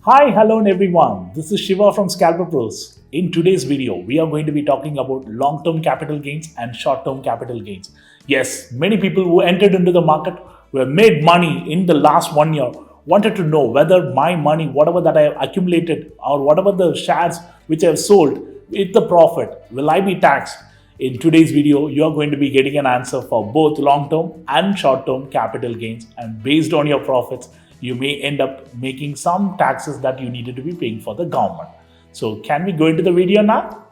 Hi, hello everyone. This is Shiva from scalperpros. In today's video, we are going to be talking about long-term capital gains and short-term capital gains. Yes, many people who entered into the market, who have made money in the last 1 year, wanted to know whether my money, whatever that I have accumulated or whatever the shares which I have sold with the profit, will I be taxed? In today's video, you are going to be getting an answer for both long-term and short-term capital gains, and based on your profits, you may end up making some taxes that you needed to be paying for the government. So can we go into the video now?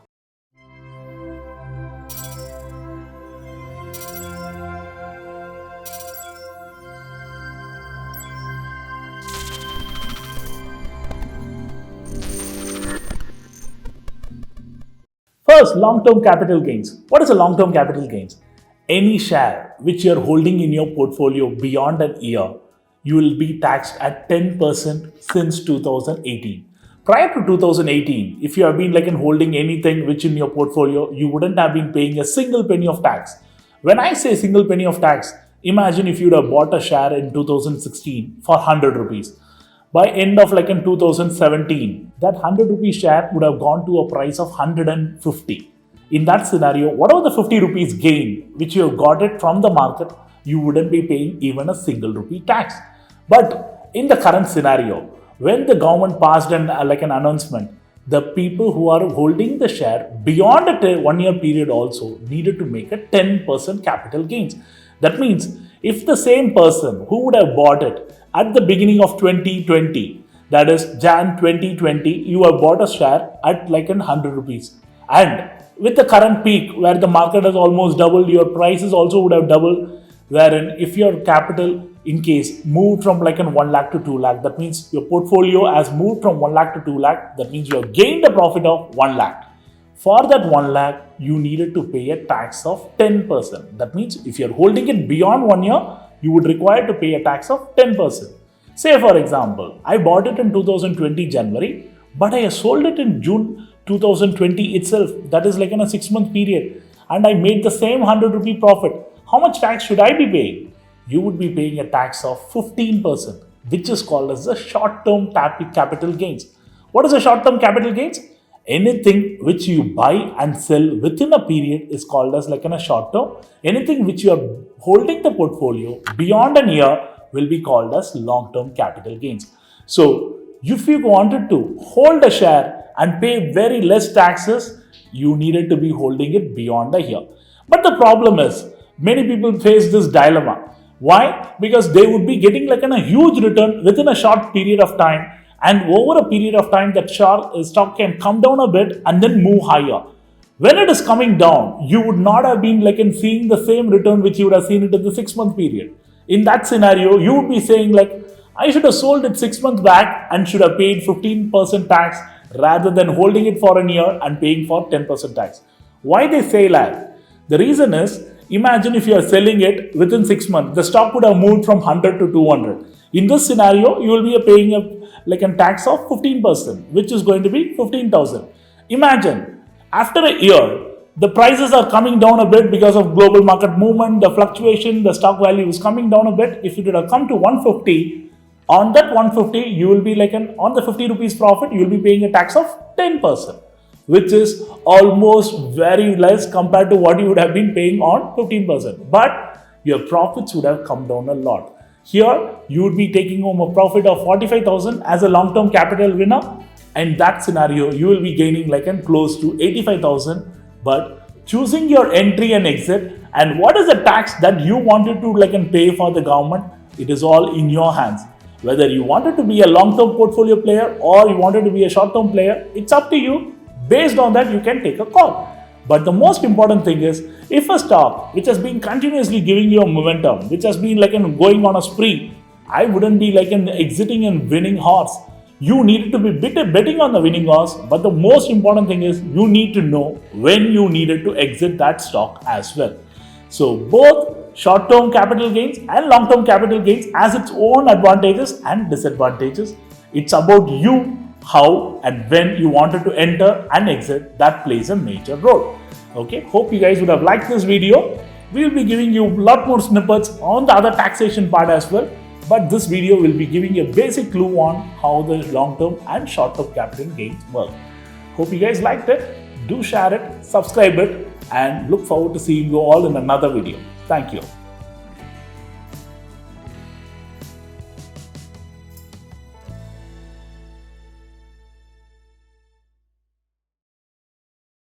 First, long-term capital gains. What is a long-term capital gains? Any share which you are holding in your portfolio beyond an year, you will be taxed at 10% since 2018. Prior to 2018, if you have been holding anything which in your portfolio, you wouldn't have been paying a single penny of tax. When I say single penny of tax, imagine if you would have bought a share in 2016 for 100 rupees. By end of in 2017, that 100 rupee share would have gone to a price of 150. In that scenario, whatever the 50 rupees gain which you have got it from the market, you wouldn't be paying even a single rupee tax. But in the current scenario, when the government passed an announcement, the people who are holding the share beyond a 1 year period also needed to make a 10% capital gains. That means if the same person who would have bought it at the beginning of 2020, that is Jan 2020, you have bought a share at 100 rupees. And with the current peak where the market has almost doubled, your prices also would have doubled, wherein if your capital in case moved from 1 lakh to 2 lakh, that means your portfolio has moved from 1 lakh to 2 lakh, that means you have gained a profit of 1 lakh. For that 1 lakh, you needed to pay a tax of 10%. That means if you're holding it beyond 1 year, you would require to pay a tax of 10%. Say for example, I bought it in 2020 January, but I sold it in June 2020 itself. That is in a 6-month period. And I made the same 100 rupee profit. How much tax should I be paying? You would be paying a tax of 15%, which is called as the short-term capital gains. What is a short-term capital gains? Anything which you buy and sell within a period is called as a short-term. Anything which you are holding the portfolio beyond a year will be called as long-term capital gains. So if you wanted to hold a share and pay very less taxes, you needed to be holding it beyond a year. But the problem is, many people face this dilemma. Why? Because they would be getting a huge return within a short period of time, and over a period of time that stock can come down a bit and then move higher. When it is coming down, you would not have been seeing the same return which you would have seen it in the 6-month period. In that scenario, you would be saying I should have sold it 6 months back and should have paid 15% tax rather than holding it for a year and paying for 10% tax. Why they say that? The reason is, imagine if you are selling it within 6 months, the stock would have moved from 100 to 200. In this scenario, you will be paying a tax of 15%, which is going to be 15,000. Imagine, after a year, the prices are coming down a bit because of global market movement, the fluctuation, the stock value is coming down a bit. If it would have come to 150, on that 150, you will be on the 50 rupees profit, you will be paying a tax of 10%. Which is almost very less compared to what you would have been paying on 15%. But your profits would have come down a lot. Here, you would be taking home a profit of 45,000 as a long-term capital winner. In that scenario, you will be gaining close to 85,000. But choosing your entry and exit and what is the tax that you wanted to pay for the government, it is all in your hands. Whether you wanted to be a long-term portfolio player or you wanted to be a short-term player, it's up to you. Based on that, you can take a call. But the most important thing is, if a stock which has been continuously giving you a momentum, which has been going on a spree, I wouldn't be an exiting and winning horse. You needed to be betting on the winning horse, but the most important thing is you need to know when you needed to exit that stock as well. So both short-term capital gains and long-term capital gains has its own advantages and disadvantages. It's about you how and when you wanted to enter and exit, that plays a major role. Okay, hope you guys would have liked this video. We will be giving you a lot more snippets on the other taxation part as well. But this video will be giving a basic clue on how the long-term and short-term capital gains work. Hope you guys liked it. Do share it, subscribe it, and look forward to seeing you all in another video. Thank you.